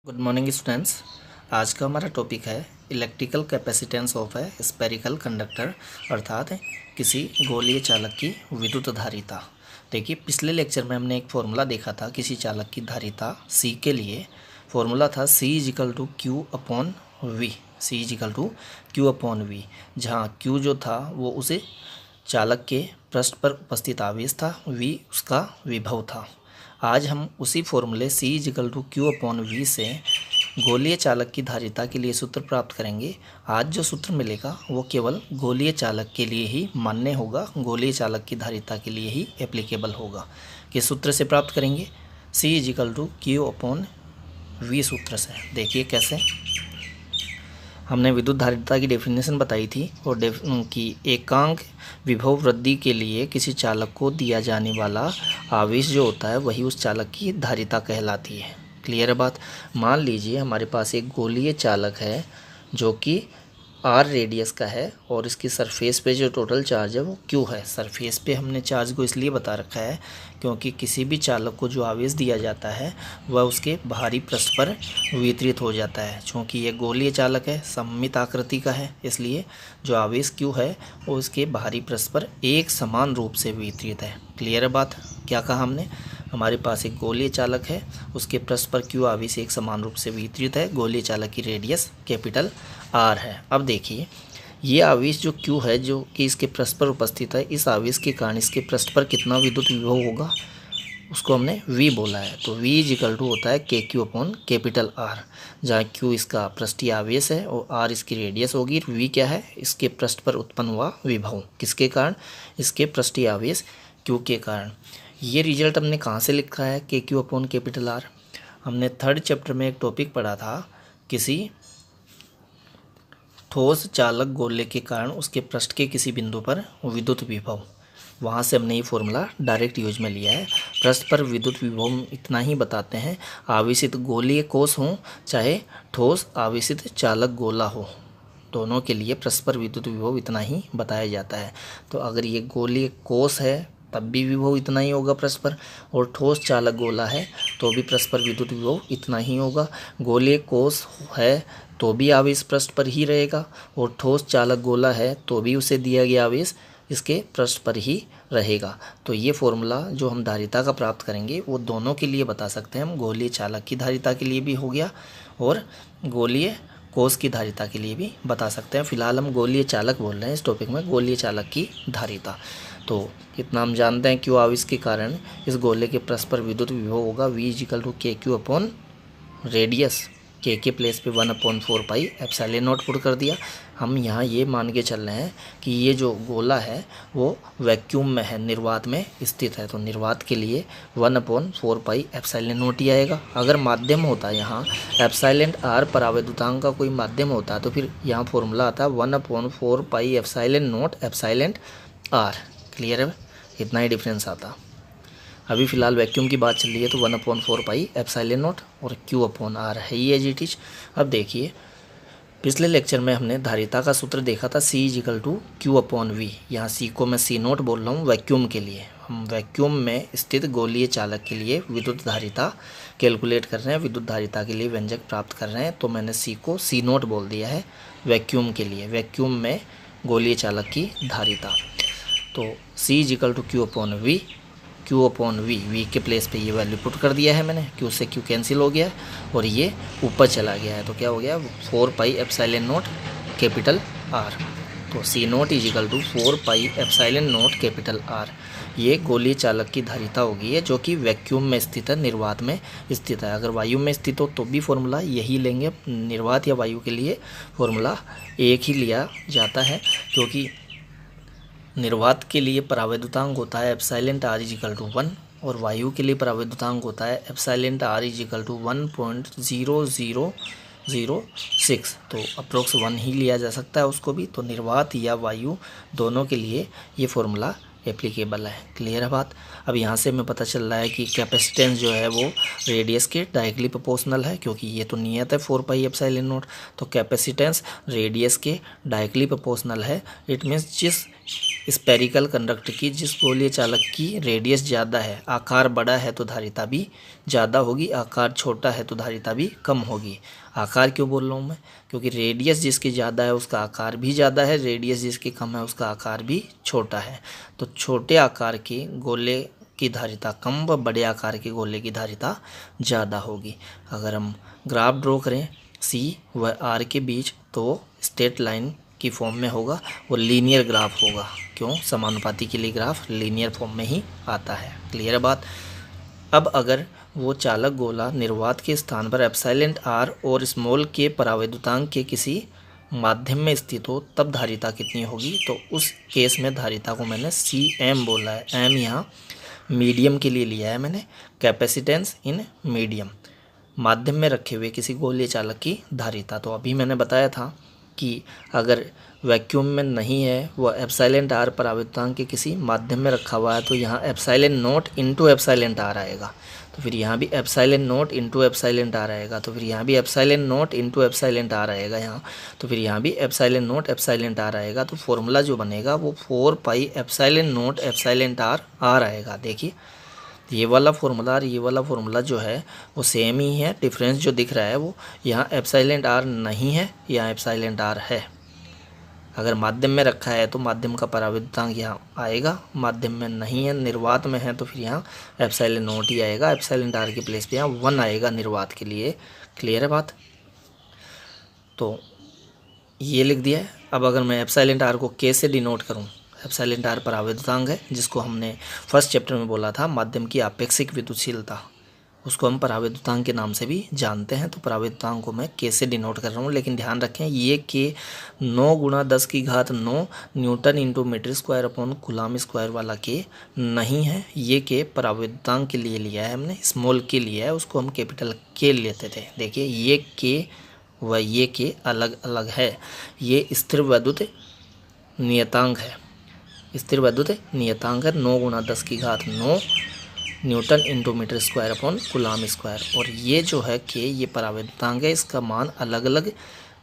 Good morning students. आज का हमारा टॉपिक है electrical capacitance of a spherical conductor, अर्थात किसी गोलीय चालक की विद्युत धारिता। देखिए, पिछले लेक्चर में हमने एक फॉर्मूला देखा था किसी चालक की धारिता C के लिए। फॉर्मूला था C equal to q upon v, C equal to q upon v, जहाँ Q जो था वो उसे चालक के पृष्ठ पर उपस्थित आवेश था, V उसका विभव था। आज हम उसी फॉर्मूले C equal to q upon v से गोलीय चालक की धारिता के लिए सूत्र प्राप्त करेंगे। आज जो सूत्र मिलेगा वो केवल गोलीय चालक के लिए ही मान्य होगा, गोलीय चालक की धारिता के लिए ही एप्लीकेबल होगा। किस सूत्र से प्राप्त करेंगे? C equal to q upon v सूत्र से। देखिए कैसे। हमने विद्युत धारिता की डेफिनेशन बताई थी और कि एकांक विभव वृद्धि के लिए किसी चालक को दिया जाने वाला आवेश जो होता है वही उस चालक की धारिता कहलाती है। क्लियर है बात। मान लीजिए हमारे पास एक गोलीय चालक है जो कि R रेडियस का है और इसकी सरफेस पे जो टोटल चार्ज है वो Q है। सरफेस पे हमने चार्ज को इसलिए बता रखा है क्योंकि किसी भी चालक को जो आवेश दिया जाता है वह उसके बाहरी पृष्ठ पर वितरित हो जाता है। चूँकि ये गोलीय चालक है, सममित आकृति का है, इसलिए जो आवेश Q है वो उसके बाहरी पृष्ठ पर एक समान रूप से वितरित है। क्लियर है बात। क्या कहा हमने? हमारे पास एक गोलीय चालक है, उसके पृष्ठ पर Q आवेश एक समान रूप से वितरित है। गोलीय चालक की रेडियस कैपिटल R है। अब देखिए, ये आवेश जो Q है जो कि इसके पृष्ठ पर उपस्थित है, इस आवेश के कारण इसके पृष्ठ पर कितना विद्युत विभव होगा उसको हमने V बोला है। तो V इजिकल टू होता है KQ अपॉन कैपिटल R, जहाँ Q इसका पृष्ठीय आवेश है और R इसकी रेडियस होगी। V क्या है? इसके पृष्ठ पर उत्पन्न हुआ विभव। किसके कारण? इसके पृष्ठीय आवेश Q के कारण। ये रिजल्ट हमने कहाँ से लिखा है? KQ upon capital R। हमने थर्ड चैप्टर में एक टॉपिक पढ़ा था, किसी ठोस चालक गोले के कारण उसके पृष्ठ के किसी बिंदु पर विद्युत विभव। वहाँ से हमने ये फॉर्मूला डायरेक्ट यूज में लिया है। पृष्ठ पर विद्युत विभव इतना ही बताते हैं, आवेशित गोलीय कोश हो चाहे ठोस आवेशित चालक गोला हो, दोनों के लिए पृष्ठ पर विद्युत विभव इतना ही बताया जाता है। तो अगर ये गोलीय कोश है तब भी विभव इतना ही होगा पृष्ठ पर, और ठोस चालक गोला है तो भी पृष्ठ पर विद्युत विभव इतना ही होगा। गोलीय कोश है तो भी आवेश पृष्ठ पर ही रहेगा, और ठोस चालक गोला है तो भी उसे दिया गया आवेश इसके पृष्ठ पर ही रहेगा। तो ये फॉर्मूला जो हम धारिता का प्राप्त करेंगे वो दोनों के लिए बता सकते हैं हम। गोलीय चालक की धारिता के लिए भी हो गया और गोलीय कोश की धारिता के लिए भी बता सकते हैं। फिलहाल हम गोलीय चालक बोल रहे हैं इस टॉपिक में, गोलीय चालक की धारिता। तो इतना हम जानते हैं क्यों आवेश के कारण इस गोले के पृष्ठ पर विद्युत विभव होगा। V equal to KQ upon radius, K के प्लेस पे 1/4 पाई एप्सिलॉन नॉट पुट कर दिया। हम यहाँ ये मान के चल रहे हैं कि ये जो गोला है वो वैक्यूम में है, निर्वात में स्थित है, तो निर्वात के लिए 1/4 पाई एप्सिलॉन नॉट ही आएगा। अगर माध्यम होता है यहाँ एप्सिलॉन R परावैद्युतांक का कोई माध्यम होता है तो फिर यहाँ फॉर्मूला आता है 1/4 पाई epsilon not epsilon R। Clear है? इतना ही डिफरेंस आता। अभी फ़िलहाल वैक्यूम की बात चल रही है तो 1/4 पाई एप्सिलॉन नॉट और Q अपॉन R है ये एज इट इज। अब देखिए, पिछले लेक्चर में हमने धारिता का सूत्र देखा था C equal to q upon v. यहाँ C को मैं C नोट बोल रहा हूँ वैक्यूम के लिए। हम वैक्यूम में स्थित गोलीय चालक के लिए विद्युत धारिता कैलकुलेट कर रहे हैं, विद्युत धारिता के लिए व्यंजक प्राप्त कर रहे हैं। तो मैंने C को C नोट बोल दिया है वैक्यूम के लिए, वैक्यूम में गोलीय चालक की धारिता। तो C equal to q upon v, Q upon V के प्लेस पे ये वैल्यू पुट कर दिया है मैंने। Q से Q कैंसिल हो गया है और ये ऊपर चला गया है, तो क्या हो गया? 4 pi epsilon naught capital R। तो C naught equal to 4 pi epsilon naught capital R। ये गोलीय चालक की धारिता होगी है जो कि वैक्यूम में स्थित है, निर्वात में स्थित है। अगर वायु में स्थित हो तो भी फॉर्मूला यही लेंगे। निर्वात या वायु के लिए फॉर्मूला एक ही लिया जाता है, क्योंकि निर्वात के लिए परावैद्युतांक होता है एप्सिलॉन R इजिकल टू 1 और वायु के लिए परावैद्युतांक होता है एप्सिलॉन R इजिकल टू 1.0006। तो अप्रोक्स 1 ही लिया जा सकता है उसको भी। तो निर्वात या वायु दोनों के लिए ये फॉर्मूला एप्लीकेबल है। क्लियर है बात। अब यहाँ से हमें पता चल रहा है कि कैपेसिटेंस जो है वो रेडियस के डायरेक्टली प्रोपोर्शनल है, क्योंकि ये तो नियत है 4 पाई एप्सिलॉन नॉट। तो कैपेसिटेंस रेडियस के डायरेक्टली प्रोपोर्शनल है। इट मीन्स जिस स्पेरिकल कंडक्टर की जिस गोलीय चालक की रेडियस ज़्यादा है, आकार बड़ा है तो धारिता भी ज़्यादा होगी, आकार छोटा है तो धारिता भी कम होगी। आकार क्यों बोल रहा हूँ मैं, क्योंकि रेडियस जिसकी ज़्यादा है उसका आकार भी ज़्यादा है, रेडियस जिसकी कम है उसका आकार भी छोटा है। तो छोटे आकार के गोले की धारिता कम व बड़े आकार के गोले की धारिता ज़्यादा होगी। अगर हम ग्राफ ड्रॉ करें C व R के बीच तो स्ट्रेट लाइन की फॉर्म में होगा और लीनियर ग्राफ होगा। क्यों, समानुपाती के लिए ग्राफ लीनियर फॉर्म में ही आता है। क्लियर है बात। अब अगर वो चालक गोला निर्वात के स्थान पर एप्सिलॉन r और स्मॉल के परावैद्युतांक के किसी माध्यम में स्थित हो तब धारिता कितनी होगी। तो उस केस में धारिता को मैंने Cm बोला है, m यहाँ मीडियम के लिए लिया है मैंने, कैपेसिटेंस इन मीडियम, माध्यम में रखे हुए किसी गोलीय चालक की धारिता। तो अभी मैंने बताया था कि अगर वैक्यूम में नहीं है, वह एप्सिलॉन r परावैद्युतांक के किसी माध्यम में रखा हुआ है तो यहाँ epsilon not into epsilon r आएगा, तो फिर यहाँ भी epsilon not into epsilon r आएगा, तो फिर यहाँ भी epsilon not into epsilon r आएगा यहाँ, तो फिर यहाँ भी एप्सिलॉन नॉट एप्सिलॉन r आएगा। तो फॉर्मूला जो बनेगा वो 4 pi epsilon not epsilon r आएगा। देखिए ये वाला फॉर्मूला और ये वाला फॉर्मूला जो है वो सेम ही है, डिफरेंस जो दिख रहा है वो यहाँ एप्सिलॉन r नहीं है, यहाँ एप्सिलॉन r है। अगर माध्यम में रखा है तो माध्यम का परावैद्युतांक यहाँ आएगा, माध्यम में नहीं है निर्वात में है तो फिर यहाँ एप्सिलॉन नॉट ही आएगा, एप्सिलॉन r की प्लेस पे यहाँ 1 आएगा निर्वात के लिए। क्लियर है बात। तो ये लिख दिया है। अब अगर मैं एप्सिलॉन r को k से डिनोट करूँ, एप्सिलॉन r परावैद्युतांक है जिसको हमने फर्स्ट चैप्टर में बोला था माध्यम की आपेक्षिक विद्युतशीलता, उसको हम परावैद्युतांक के नाम से भी जानते हैं। तो परावैद्युतांक को मैं k से डिनोट कर रहा हूँ, लेकिन ध्यान रखें ये k 9 गुणा 10⁻9 newton into metre square upon coulomb square वाला k नहीं है। ये k परावैद्युतांक के लिए लिया है हमने, स्मॉल k लिया है, उसको हम कैपिटल K लेते थे। देखिए ये k व ये k अलग अलग है। ये स्थिर वैद्युत नियतांक है, स्थिर वैद्युत नियतांक है 9 गुणा 10⁻9 newton into metre square upon coulomb square. और ये जो है k ये परावैद्युतांक है, इसका मान अलग अलग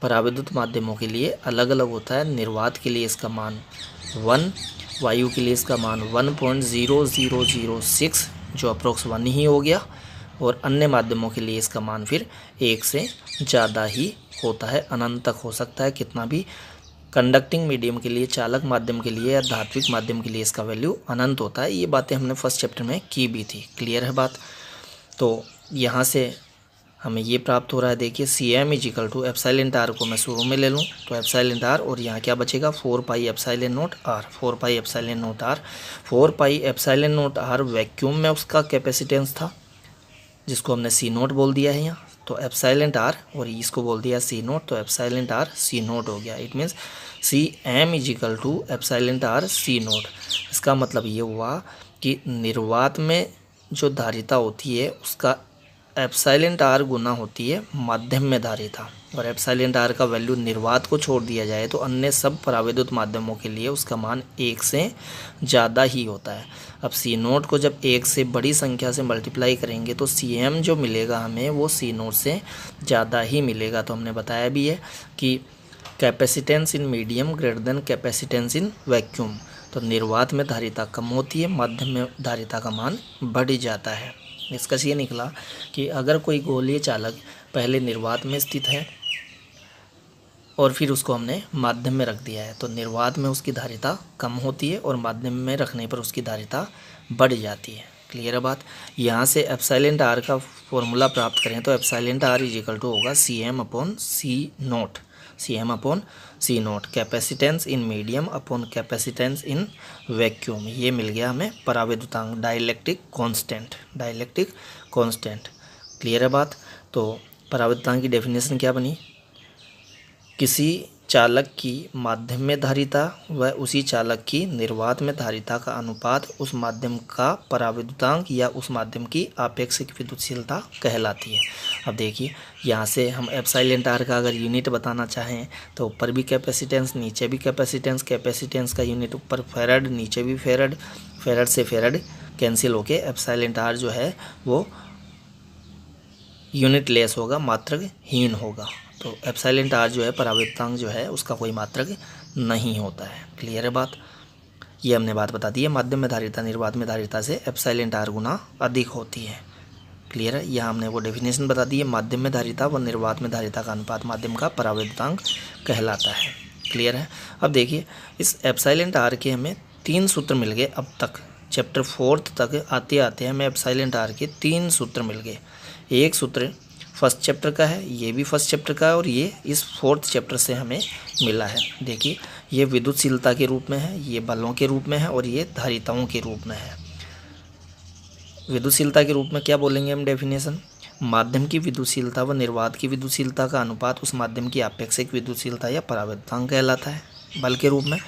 परावैद्युत माध्यमों के लिए अलग अलग होता है। निर्वात के लिए इसका मान 1, वायु के लिए इसका मान 1.0006 जो अप्रोक्स 1 ही हो गया, और अन्य माध्यमों के लिए इसका मान फिर 1 से ज़्यादा ही होता है, अनंत तक हो सकता है कितना भी। कंडक्टिंग मीडियम के लिए, चालक माध्यम के लिए या धात्विक माध्यम के लिए इसका वैल्यू अनंत होता है। ये बातें हमने फर्स्ट चैप्टर में की भी थी। क्लियर है बात। तो यहाँ से हमें ये प्राप्त हो रहा है, देखिए Cm equal to epsilon r को मैं शुरू में ले लूँ तो एप्सिलॉन r, और यहाँ क्या बचेगा 4 pi epsilon not r, 4 pi epsilon not r। 4 pi epsilon not r vacuum में उसका कैपेसिटेंस था जिसको हमने C नोट बोल दिया है यहाँ, तो एप्सिलॉन r और इसको बोल दिया C नोट, तो एप्सिलॉन r C नोट हो गया। It means Cm equal to epsilon r C naught. इसका मतलब ये हुआ कि निर्वात में जो धारिता होती है उसका एप्सिलॉन r गुना होती है माध्यम में धारिता, और एप्सिलॉन r का वैल्यू निर्वात को छोड़ दिया जाए तो अन्य सब परावैद्युत माध्यमों के लिए उसका मान 1 से ज़्यादा ही होता है। अब C नोट को जब 1 से बड़ी संख्या से मल्टीप्लाई करेंगे तो Cm जो मिलेगा हमें वो C नोट से ज़्यादा ही मिलेगा। तो हमने बताया भी है कि capacitance in medium greater than capacitance in vacuum. तो निर्वात में धारिता कम होती है, माध्यम में धारिता का मान बढ़ जाता है। इसका ये निकला कि अगर कोई गोलीय चालक पहले निर्वात में स्थित है और फिर उसको हमने माध्यम में रख दिया है तो निर्वात में उसकी धारिता कम होती है और माध्यम में रखने पर उसकी धारिता बढ़ जाती है। क्लियर है बात। यहाँ से एप्सिलॉन r का फॉर्मूला प्राप्त करें तो एप्सिलॉन r इजिकल टू होगा Cm upon C nought, Cm upon C nought, capacitance in medium upon capacitance in vacuum. ये मिल गया हमें परावैद्युतांक, dielectric constant, dielectric constant. Clear है बात। तो परावैद्युतांक की डेफिनेशन क्या बनी, किसी चालक की माध्यम में धारिता व उसी चालक की निर्वात में धारिता का अनुपात उस माध्यम का परावैद्युतांक या उस माध्यम की आपेक्षिक विद्युतशीलता कहलाती है। अब देखिए यहाँ से हम एप्सिलॉन r का अगर यूनिट बताना चाहें तो ऊपर भी कैपेसिटेंस नीचे भी कैपेसिटेंस, कैपेसिटेंस का यूनिट ऊपर फेरड नीचे भी फेरड, फेरड से फेरड कैंसिल होके एप्सिलॉन r जो है वो यूनिट लेस होगा, मात्रक हीन होगा। तो एप्सिलॉन r जो है परावैद्युतांक जो है उसका कोई मात्रक नहीं होता है। क्लियर है बात। ये हमने बात बता दी है। माध्यम में धारिता निर्वात में धारिता से एप्सिलॉन r गुना अधिक होती है। क्लियर है। यहाँ हमने वो डेफिनेशन बता दी है। माध्यम में धारिता व निर्वात में धारिता का अनुपात माध्यम का परावैद्युतांक कहलाता है। क्लियर है। अब देखिए इस एप्सिलॉन r के हमें 3 सूत्र मिल गए। अब तक चैप्टर 4 तक आते आते हमें एप्सिलॉन r के 3 सूत्र मिल गए। एक सूत्र फर्स्ट चैप्टर का है, ये भी फर्स्ट चैप्टर का है, और ये इस 4th चैप्टर से हमें मिला है। देखिए ये विद्युतशीलता के रूप में है, ये बलों के रूप में है, और ये धारिताओं के रूप में है। विद्युतशीलता के रूप में क्या बोलेंगे हम डेफिनेशन? माध्यम की विद्युतशीलता व निर्वात की विद्युतशीलता का अनुपात उस माध्यम की आपेक्षिक विद्युतशीलता या परावैद्युतांक कहलाता है। बल के रूप में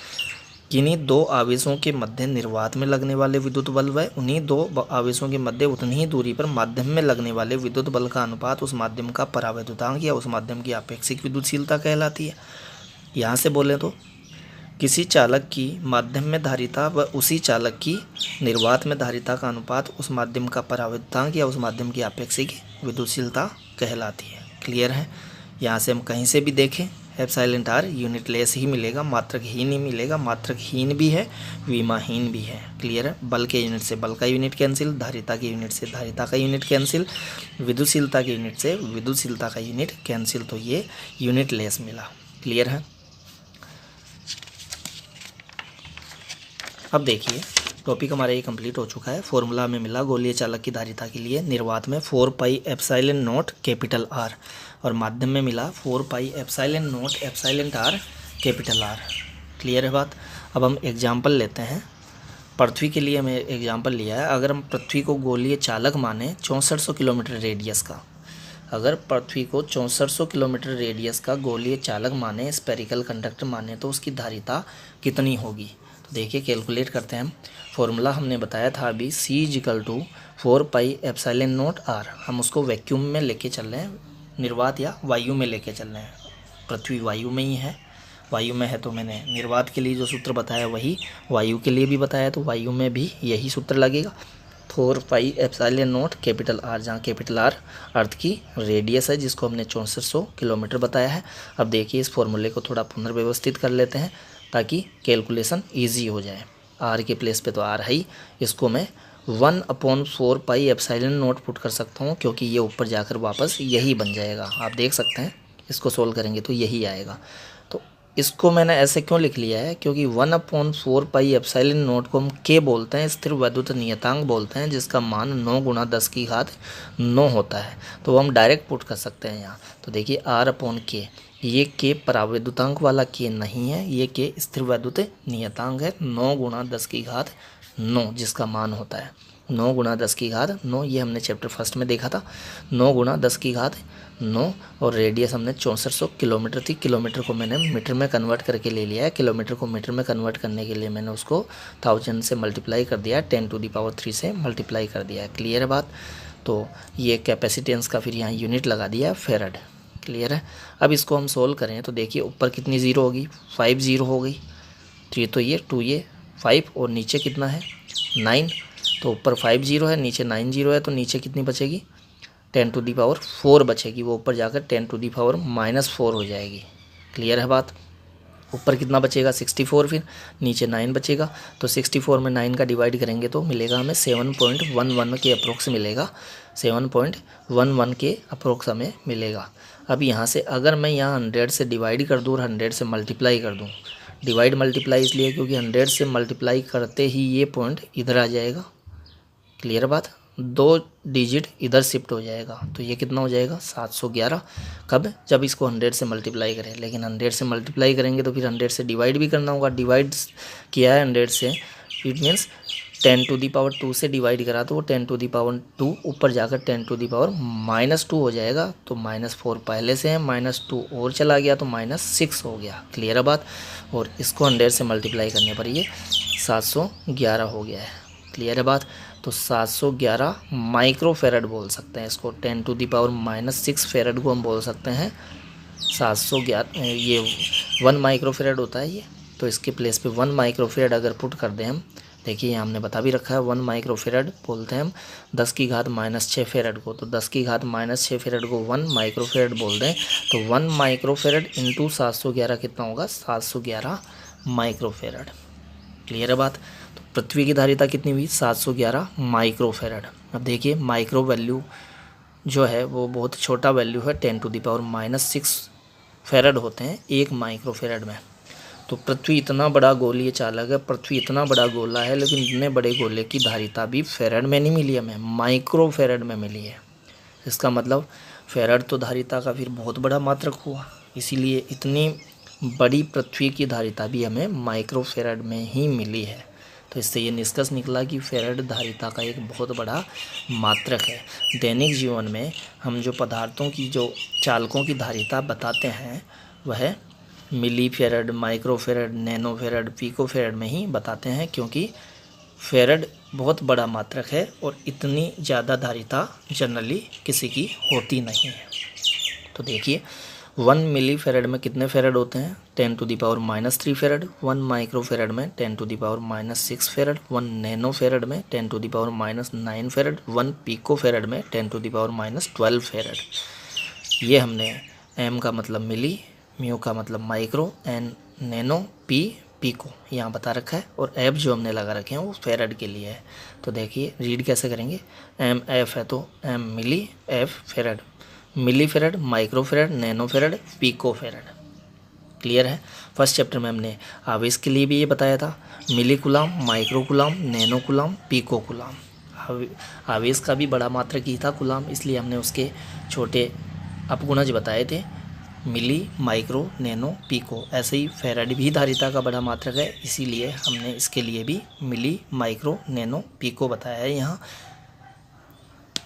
किन्हीं दो आवेशों के मध्य निर्वात में लगने वाले विद्युत बल व उन्हीं दो आवेशों के मध्य उतनी ही दूरी पर माध्यम में लगने वाले विद्युत बल का अनुपात उस माध्यम का परावैद्युतांक या उस माध्यम की आपेक्षिक विद्युतशीलता कहलाती है। यहाँ से बोलें तो किसी चालक की माध्यम में धारिता व उसी चालक की निर्वात में धारिता का अनुपात उस माध्यम का परावैद्युतांक या उस माध्यम की आपेक्षिक विद्युतशीलता कहलाती है। क्लियर है। यहाँ से हम कहीं से भी देखें एप्सिलॉन r यूनिट लेस ही मिलेगा, मात्रकहीन ही मिलेगा। मात्रकहीन भी है, विमाहीन भी है। क्लियर है। बल के यूनिट से बल का यूनिट कैंसिल, धारिता के यूनिट से धारिता का यूनिट कैंसिल, विद्युतशीलता के यूनिट से विद्युतशीलता का यूनिट कैंसिल, तो ये यूनिट लेस मिला। क्लियर है। अब देखिए टॉपिक हमारा ये कंप्लीट हो चुका है। फॉर्मूला में मिला गोलीय चालक की धारिता के लिए निर्वात में 4 pi epsilon naught capital R, और माध्यम में मिला 4 pi epsilon not epsilon r capital R। Clear है बात। अब हम एग्जाम्पल लेते हैं। पृथ्वी के लिए हमें एग्जाम्पल लिया है। अगर हम पृथ्वी को गोलीय चालक माने 6400 किलोमीटर रेडियस का, अगर पृथ्वी को 6400 किलोमीटर रेडियस का गोलीय चालक माने, स्पेरिकल कंडक्टर माने, तो उसकी धारिता कितनी होगी? तो देखिए कैलकुलेट करते हैं हम। फॉर्मूला हमने बताया था अभी C=4 pi epsilon not R। हम उसको वैक्यूम में लेके चल रहे हैं, निर्वात या वायु में लेके चल रहे हैं। पृथ्वी वायु में ही है, वायु में है तो मैंने निर्वात के लिए जो सूत्र बताया वही वायु के लिए भी बताया, तो वायु में भी यही सूत्र लगेगा। 4 pi epsilon naught capital R, जहाँ कैपिटल R अर्थ की रेडियस है जिसको हमने 6400 किलोमीटर बताया है। अब देखिए इस फॉर्मूले को थोड़ा पुनर्व्यवस्थित कर लेते हैं ताकि कैलकुलेशन ईजी हो जाए। R के प्लेस पे तो R है ही, इसको मैं 1/4 पाई एप्सिलॉन नॉट पुट कर सकता हूँ, क्योंकि ये ऊपर जाकर वापस यही बन जाएगा। आप देख सकते हैं इसको सोल्व करेंगे तो यही आएगा। तो इसको मैंने ऐसे क्यों लिख लिया है? क्योंकि 1/4 पाई एप्सिलॉन नॉट को हम K बोलते हैं, स्थिर वैद्युत नियतांक बोलते हैं, जिसका मान 9 × 10⁹ होता है। तो हम डायरेक्ट पुट कर सकते हैं यहाँ। तो देखिए R/K, ये K परावैद्युतांक वाला K नहीं है, ये K स्थिर वैद्युत नियतांक है। 9 × 10⁹ जिसका मान होता है 9 × 10⁹, ये हमने चैप्टर फर्स्ट में देखा था। 9 × 10⁹, और रेडियस हमने 6400 किलोमीटर थी। किलोमीटर को मैंने मीटर में कन्वर्ट करके ले लिया है। किलोमीटर को मीटर में कन्वर्ट करने के लिए मैंने उसको 1000 से मल्टीप्लाई कर दिया है, 10⁻³ से मल्टीप्लाई कर दिया है। क्लियर है बात। तो ये कैपेसिटेंस का फिर यहाँ यूनिट लगा दिया है फेरड। क्लियर है। अब इसको हम सोल्व करें तो देखिए ऊपर कितनी ज़ीरो होगी? 5 ज़ीरो हो गई। 3 तो ये 2 ये 5, और नीचे कितना है 9। तो ऊपर 5 ज़ीरो है, नीचे 9 ज़ीरो है, तो नीचे कितनी बचेगी? 10⁻⁴ बचेगी। वो ऊपर जाकर 10⁻⁻⁴ हो जाएगी। क्लियर है बात। ऊपर कितना बचेगा? 64, फिर नीचे 9 बचेगा। तो 64 में 9 का डिवाइड करेंगे तो मिलेगा हमें 7.11 के अप्रोक्स मिलेगा। 7.11 के अप्रोक्स हमें मिलेगा। अब यहाँ से अगर मैं यहाँ 100 से डिवाइड कर दूँ और 100 से मल्टीप्लाई कर दूँ, डिवाइड मल्टीप्लाई इसलिए क्योंकि 100 से मल्टीप्लाई करते ही ये पॉइंट इधर आ जाएगा। क्लियर बात। 2 डिजिट इधर शिफ्ट हो जाएगा, तो ये कितना हो जाएगा? 711। कब? जब इसको 100 से मल्टीप्लाई करें। लेकिन 100 से मल्टीप्लाई करेंगे तो फिर 100 से डिवाइड भी करना होगा। डिवाइड किया है 100 से, इट मीन्स 10⁻² से डिवाइड करा तो वो 10⁻², ऊपर जाकर 10⁻⁻² हो जाएगा। तो -4 पहले से है, -2 और चला गया तो -6 हो गया। क्लियर है बात। और इसको 100 से मल्टीप्लाई करने पर ये 711 हो गया है। क्लियर है बात। तो 711 माइक्रोफेरड बोल सकते हैं इसको। 10⁻⁻6 फेरड को हम बोल सकते हैं 711। ये 1 माइक्रोफेरड होता है ये, तो इसके प्लेस पे 1 माइक्रोफेरड अगर पुट कर दें हम, देखिए यहाँ हमने बता भी रखा है 1 माइक्रोफेरड बोलते हैं हम 10⁻⁻6 फेरड को। तो 10⁻⁻6 फेरड को 1 माइक्रोफेरड बोल दें तो 1 माइक्रोफेरड इंटू 711 कितना होगा? 711 माइक्रोफेरड। क्लियर है बात। तो पृथ्वी की धारिता कितनी हुई 711 माइक्रोफेरड। अब देखिए माइक्रो वैल्यू जो है वो बहुत छोटा वैल्यू है, 10⁻⁻6 फेरड होते हैं 1 माइक्रोफेरड में। तो पृथ्वी इतना बड़ा गोलीय चालक है, पृथ्वी इतना बड़ा गोला है, लेकिन इतने बड़े गोले की धारिता भी फेरड में नहीं मिली हमें, माइक्रोफेरड में मिली है। इसका मतलब फेरड तो धारिता का फिर बहुत बड़ा मात्रक हुआ, इसीलिए इतनी बड़ी पृथ्वी की धारिता भी हमें माइक्रोफेरड में ही मिली है। तो इससे ये निष्कर्ष निकला कि फेरड धारिता का एक बहुत बड़ा मात्रक है। दैनिक जीवन में हम जो पदार्थों की जो चालकों की धारिता बताते हैं वह मिली फेरड, माइक्रोफेरड, नैनोफेरड, पिकोफेरड में ही बताते हैं, क्योंकि फेरड बहुत बड़ा मात्रक है और इतनी ज़्यादा धारिता जनरली किसी की होती नहीं है। तो देखिए 1 मिली फेरड में कितने फेरड होते हैं 10⁻³ फेरड, 1 माइक्रोफेरड में 10⁻⁻6 फेरड, 1 नैनोफेरड में 10⁻⁹ फेरड, 1 पिकोफेरड में 10⁻12 फेरड। ये हमने m का मतलब मिली, म्यू का मतलब माइक्रो, एन नैनो, पिको यहाँ बता रखा है, और एफ जो हमने लगा रखे हैं वो फेरड के लिए है। तो देखिए रीड कैसे करेंगे, एम एफ है तो M milli, F farad, milli farad, microfarad, nanofarad, picofarad. Clear है। फर्स्ट चैप्टर में हमने आवेश के लिए भी ये बताया था, milli coulomb, micro coulomb, nano coulomb, pico coulomb. आवेश का भी बड़ा मात्रक ही था कुलाम, इसलिए हमने उसके छोटे अपगुणज बताए थे, मिली, माइक्रो, नैनो, पिको। ऐसे ही फेरड भी धारिता का बड़ा मात्रक है, इसीलिए हमने इसके लिए भी मिली, माइक्रो, नैनो, पिको बताया है यहाँ।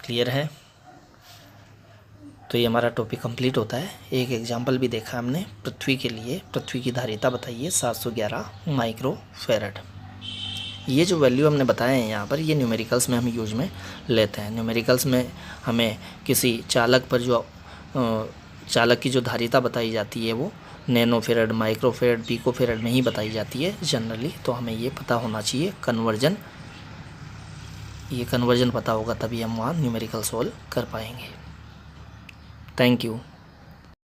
क्लियर है। तो ये हमारा टॉपिक कंप्लीट होता है। एक एग्जाम्पल भी देखा हमने पृथ्वी के लिए, पृथ्वी की धारिता बताइए 711 माइक्रोफेरड। ये जो वैल्यू हमने बताए हैं यहाँ पर, ये न्यूमेरिकल्स में हम यूज में लेते हैं। न्यूमेरिकल्स में हमें किसी चालक पर जो चालक की जो धारिता बताई जाती है वो नैनोफेरड, माइक्रोफेरड, पिकोफेरड में ही बताई जाती है जनरली। तो हमें ये पता होना चाहिए कन्वर्जन, ये कन्वर्जन पता होगा तभी हम वहाँ न्यूमेरिकल सॉल्व कर पाएंगे। Thank you.